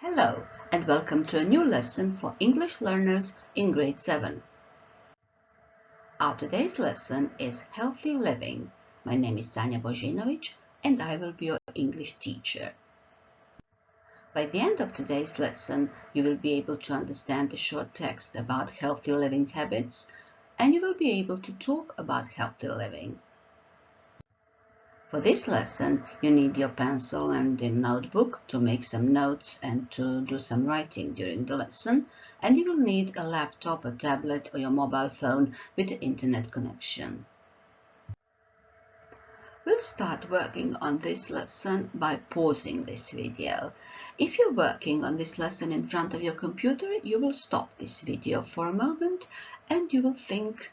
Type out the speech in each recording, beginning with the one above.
Hello and welcome to a new lesson for English learners in grade 7. Our today's lesson is Healthy Living. My name is Sanja Božinović and I will be your English teacher. By the end of today's lesson, you will be able to understand the short text about healthy living habits and you will be able to talk about healthy living. For this lesson, you need your pencil and a notebook to make some notes and to do some writing during the lesson, and you will need a laptop, a tablet or your mobile phone with an internet connection. We'll start working on this lesson by pausing this video. If you're working on this lesson in front of your computer, you will stop this video for a moment and you will think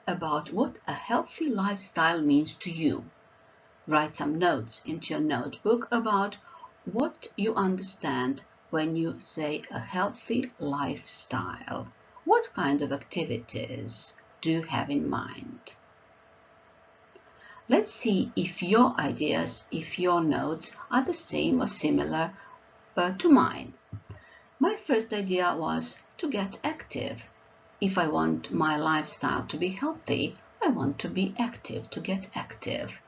about what a healthy lifestyle means to you. Write some notes into your notebook about what you understand when you say a healthy lifestyle. What kind of activities do you have in mind? Let's see if your ideas, if your notes are the same or similar to mine. My first idea was to get active. If I want my lifestyle to be healthy, I want to be active, to get active.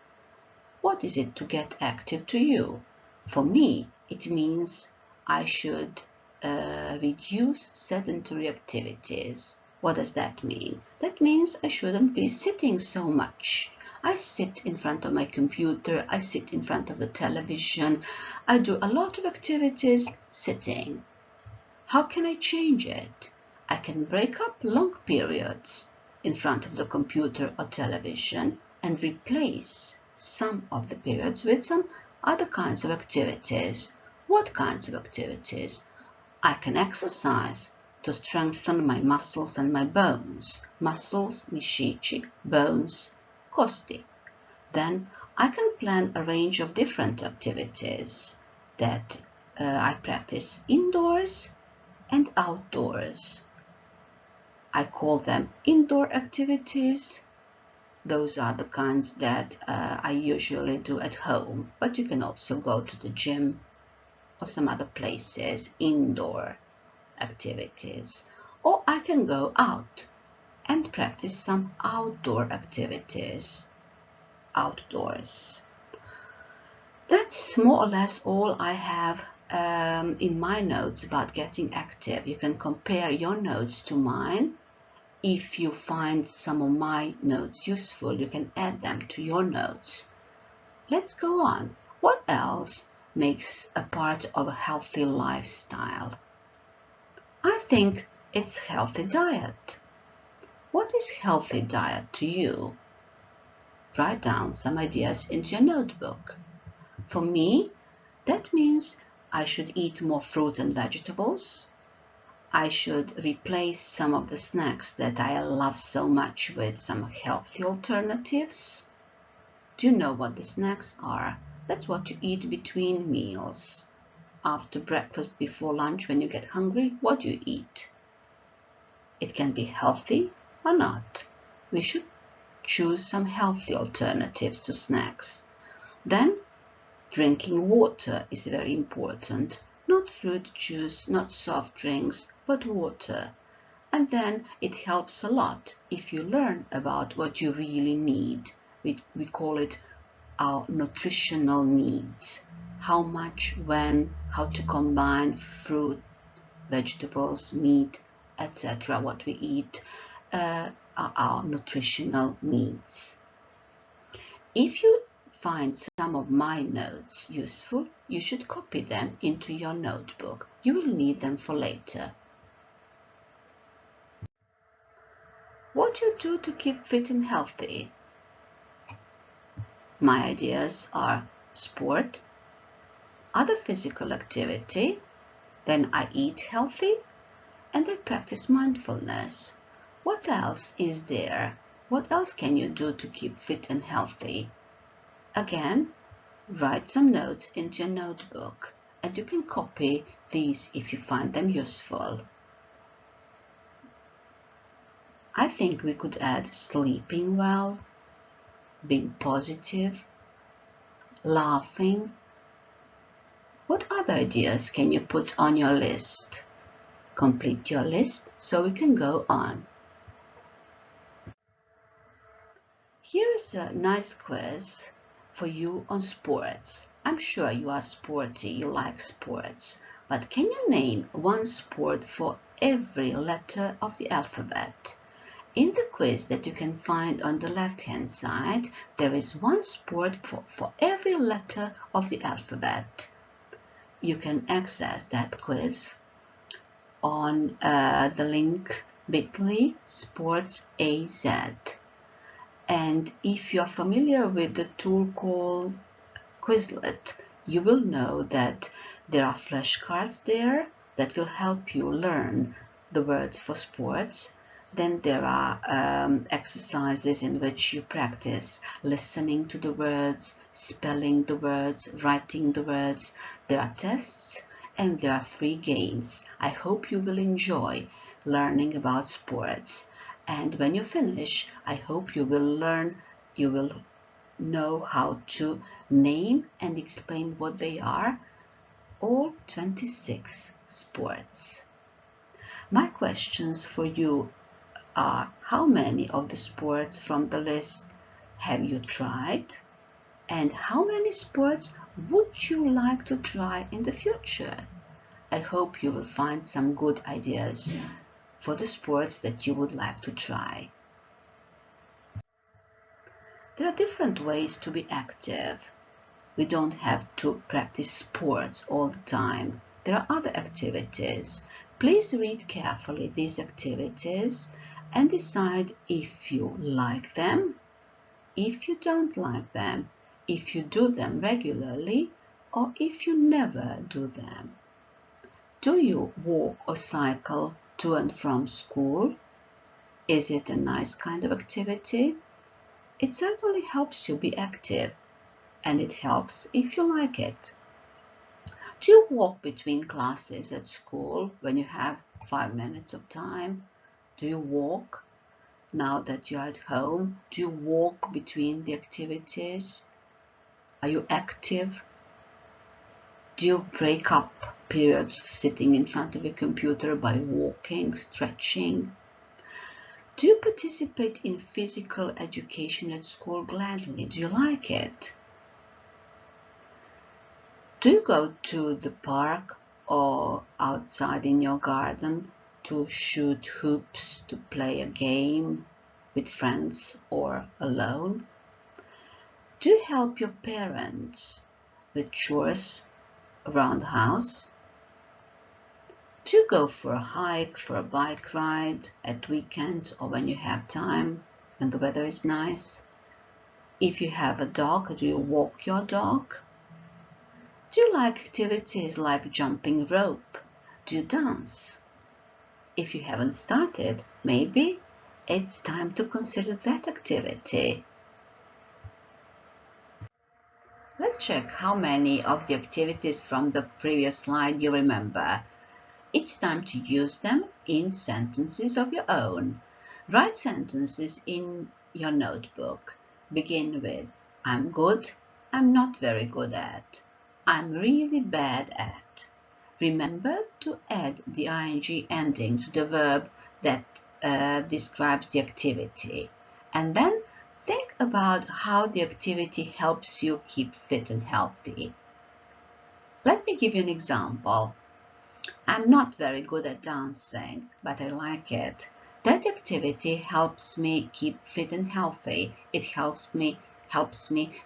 What is it to get active to you? For me, it means I should reduce sedentary activities. What does that mean? That means I shouldn't be sitting so much. I sit in front of my computer, I sit in front of the television, I do a lot of activities sitting. How can I change it? I can break up long periods in front of the computer or television and replace some of the periods with some other kinds of activities. What kinds of activities? I can exercise to strengthen my muscles and my bones. Muscles, mišići, bones, kosti. Then I can plan a range of different activities that I practice indoors and outdoors. I call them indoor activities. Those are the kinds that I usually do at home, but you can also go to the gym or some other places, indoor activities. Or I can go out and practice some outdoor activities, outdoors. That's more or less all I have in my notes about getting active. You can compare your notes to mine. If you find some of my notes useful, you can add them to your notes. Let's go on. What else makes a part of a healthy lifestyle? I think it's healthy diet. What is healthy diet to you? Write down some ideas into your notebook. For me, that means I should eat more fruit and vegetables. I should replace some of the snacks that I love so much with some healthy alternatives. Do you know what the snacks are? That's what you eat between meals. After breakfast, before lunch, when you get hungry, what do you eat? It can be healthy or not. We should choose some healthy alternatives to snacks. Then, drinking water is very important. Not fruit juice, not soft drinks, but water. And then it helps a lot if you learn about what you really need. We call it our nutritional needs. How much, when, how to combine fruit, vegetables, meat, etc. What we eat are our nutritional needs. If you find some of my notes useful, you should copy them into your notebook. You will need them for later. What do you do to keep fit and healthy? My ideas are sport, other physical activity, then I eat healthy, and I practice mindfulness. What else is there? What else can you do to keep fit and healthy? Again, write some notes into your notebook and you can copy these if you find them useful. I think we could add sleeping well, being positive, laughing, What other ideas can you put on your list? Complete your list so we can go on. Here is a nice quiz for you on sports. I'm sure you are sporty, you like sports, but can you name one sport for every letter of the alphabet? In the quiz that you can find on the left-hand side, there is one sport for every letter of the alphabet. You can access that quiz on the link bit.ly sportsaz. And if you're familiar with the tool called Quizlet, you will know that there are flashcards there that will help you learn the words for sports. Then there are exercises in which you practice listening to the words, spelling the words, writing the words. There are tests and there are 3 games. I hope you will enjoy learning about sports. And when you finish, I hope you will know how to name and explain what they are, all 26 sports. My questions for you are: how many of the sports from the list have you tried? And how many sports would you like to try in the future? I hope you will find some good ideas for the sports that you would like to try. There are different ways to be active. We don't have to practice sports all the time. There are other activities. Please read carefully these activities and decide if you like them, if you don't like them, if you do them regularly, or if you never do them. Do you walk or cycle to and from school? Is it a nice kind of activity? It certainly helps you be active, and it helps if you like it. Do you walk between classes at school when you have 5 minutes of time? Do you walk now that you're at home? Do you walk between the activities? Are you active? Do you break up periods sitting in front of a computer by walking, stretching? Do you participate in physical education at school gladly? Do you like it? Do you go to the park or outside in your garden to shoot hoops, to play a game with friends or alone? Do you help your parents with chores around the house? Do you go for a hike, for a bike ride at weekends or when you have time, when the weather is nice? If you have a dog, do you walk your dog? Do you like activities like jumping rope? Do you dance? If you haven't started, maybe it's time to consider that activity. Let's check how many of the activities from the previous slide you remember. It's time to use them in sentences of your own. Write sentences in your notebook. Begin with: I'm good, I'm not very good at, I'm really bad at. Remember to add the ing ending to the verb that describes the activity. And then think about how the activity helps you keep fit and healthy. Let me give you an example. I'm not very good at dancing, but I like it. That activity helps me keep fit and healthy. It helps me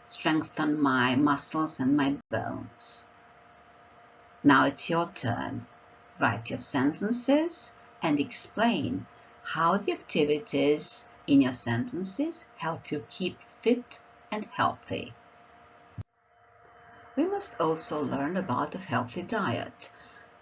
strengthen my muscles and my bones. Now it's your turn. Write your sentences and explain how the activities in your sentences help you keep fit and healthy. We must also learn about a healthy diet.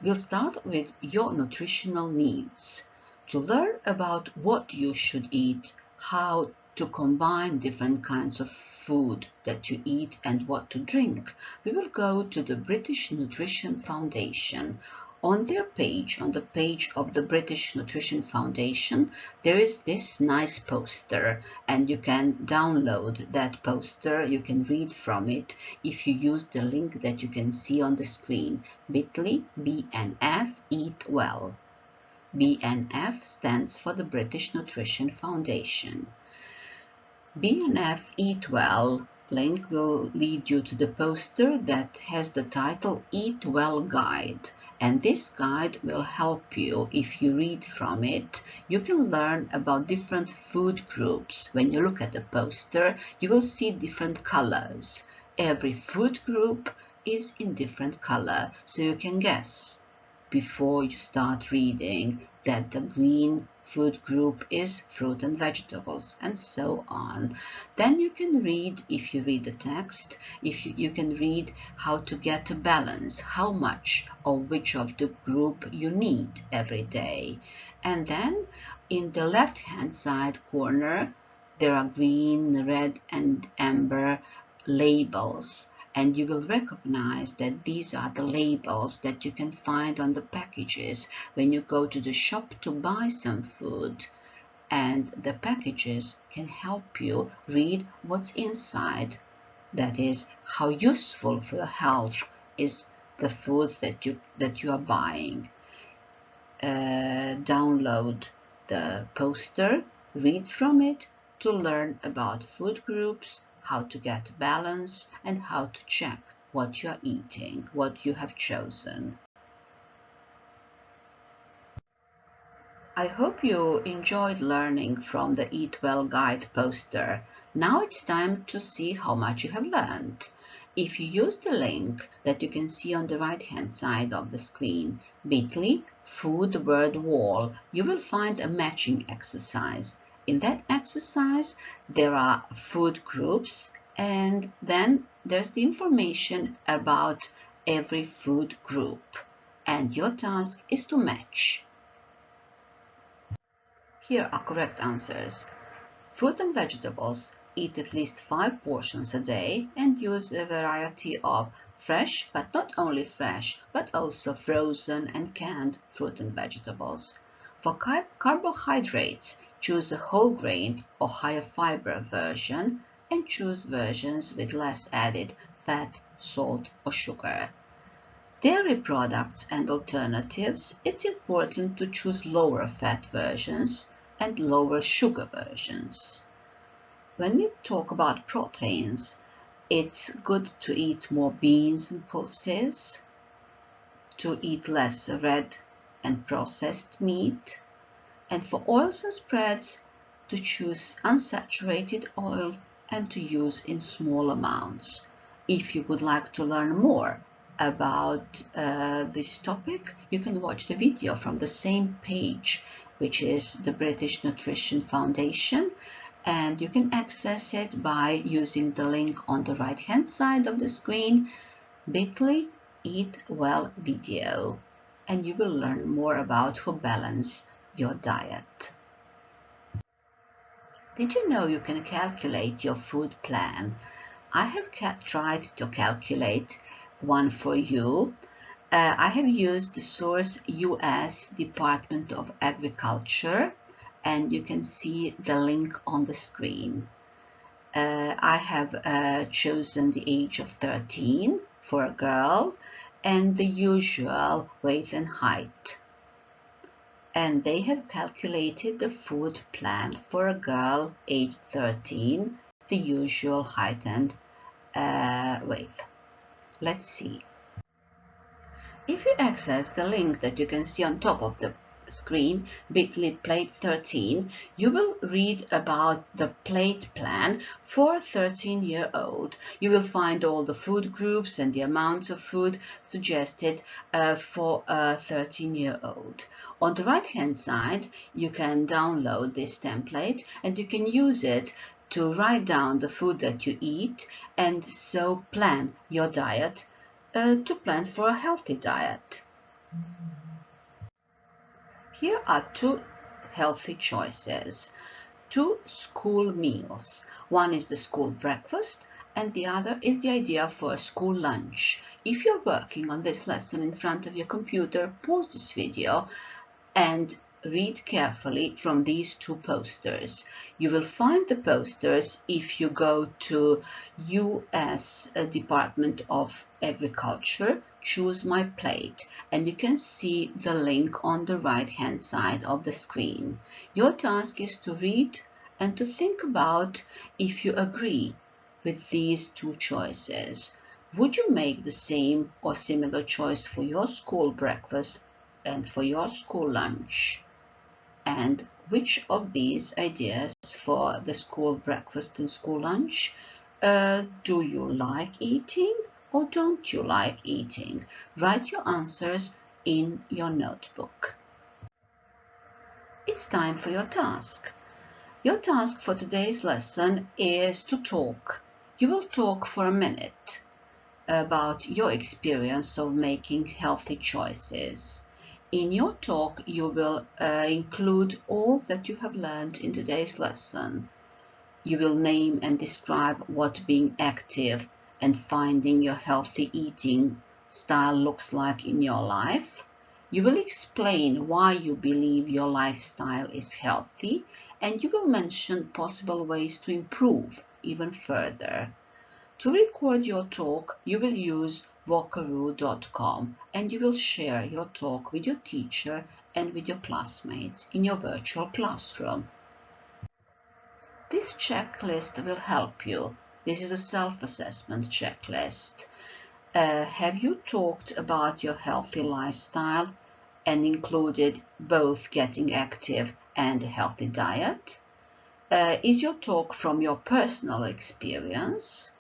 We'll start with your nutritional needs. To learn about what you should eat, how to combine different kinds of food that you eat and what to drink, we will go to the British Nutrition Foundation On their page, on the page of the British Nutrition Foundation, there is this nice poster, and you can download that poster. You can read from it if you use the link that you can see on the screen, bit.ly BNF Eat Well. BNF stands for the British Nutrition Foundation. BNF Eat Well link will lead you to the poster that has the title Eat Well Guide. And this guide will help you. If you read from it, you can learn about different food groups. When you look at the poster, you will see different colors. Every food group is in different color, so you can guess before you start reading that the green food group is fruit and vegetables, and so on. Then you can read, if you read the text, you can read how to get a balance, how much of which of the group you need every day. And then in the left hand side corner there are green, red and amber labels, and you will recognize that these are the labels that you can find on the packages when you go to the shop to buy some food. And the packages can help you read what's inside. That is, how useful for your health is the food that you are buying. Download the poster, read from it to learn about food groups, how to get balance, and how to check what you are eating, what you have chosen. I hope you enjoyed learning from the Eat Well Guide poster. Now it's time to see how much you have learned. If you use the link that you can see on the right hand side of the screen, bit.ly food word wall, you will find a matching exercise. In that exercise, there are food groups, and then there's the information about every food group. And your task is to match. Here are correct answers. Fruit and vegetables eat at least 5 portions a day and use a variety of fresh, but not only fresh, but also frozen and canned fruit and vegetables. For carbohydrates, choose a whole grain or higher fiber version, and choose versions with less added fat, salt or sugar. Dairy products and alternatives, it's important to choose lower fat versions and lower sugar versions. When we talk about proteins, it's good to eat more beans and pulses, to eat less red and processed meat, and for oils and spreads, to choose unsaturated oil and to use in small amounts. If you would like to learn more about this topic, you can watch the video from the same page, which is the British Nutrition Foundation, and you can access it by using the link on the right hand side of the screen, bit.ly Eat Well video, and you will learn more about how to balance your diet. Did you know you can calculate your food plan? I have tried to calculate one for you. I have used the source US Department of Agriculture, and you can see the link on the screen. I have chosen the age of 13 for a girl and the usual weight and height. And they have calculated the food plan for a girl aged 13, the usual height and weight. Let's see. If you access the link that you can see on top of the screen, bit.ly plate 13, you will read about the plate plan for a 13-year-old. You will find all the food groups and the amounts of food suggested for a 13-year-old. On the right hand side, you can download this template and you can use it to write down the food that you eat and so plan your diet to plan for a healthy diet. Here are 2 healthy choices, 2 school meals. One is the school breakfast and the other is the idea for a school lunch. If you're working on this lesson in front of your computer, pause this video and read carefully from these two posters. You will find the posters if you go to US Department of Agriculture, choose My Plate, and you can see the link on the right hand side of the screen. Your task is to read and to think about if you agree with these two choices. Would you make the same or similar choice for your school breakfast and for your school lunch? And which of these ideas for the school breakfast and school lunch do you like eating or don't you like eating? Write your answers in your notebook. It's time for your task. Your task for today's lesson is to talk. You will talk for a minute about your experience of making healthy choices. In your talk, you will include all that you have learned in today's lesson. You will name and describe what being active and finding your healthy eating style looks like in your life. You will explain why you believe your lifestyle is healthy, and you will mention possible ways to improve even further. To record your talk, you will use Vocaroo.com, and you will share your talk with your teacher and with your classmates in your virtual classroom. This checklist will help you. This is a self-assessment checklist. Have you talked about your healthy lifestyle and included both getting active and a healthy diet? Is your talk from your personal experience?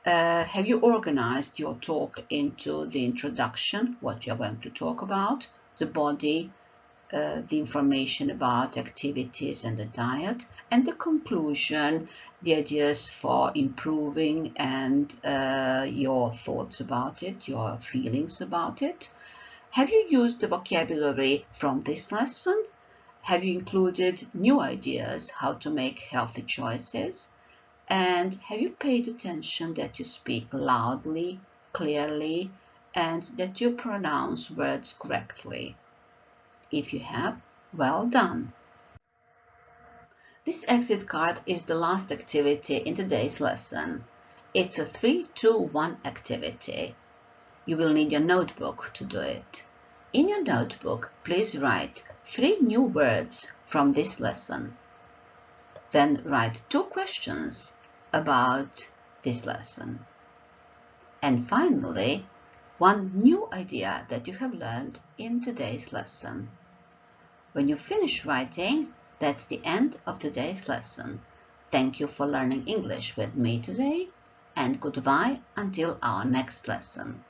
Have you organized your talk into the introduction, what you're going to talk about, the body, the information about activities and the diet, and the conclusion, the ideas for improving and your thoughts about it, your feelings about it? Have you used the vocabulary from this lesson? Have you included new ideas how to make healthy choices? And have you paid attention that you speak loudly, clearly, and that you pronounce words correctly? If you have, well done. This exit card is the last activity in today's lesson. It's a 3-2-1 activity. You will need your notebook to do it. In your notebook, please write 3 new words from this lesson. Then write 2 questions about this lesson. And finally, 1 new idea that you have learned in today's lesson. When you finish writing, that's the end of today's lesson. Thank you for learning English with me today, and goodbye until our next lesson.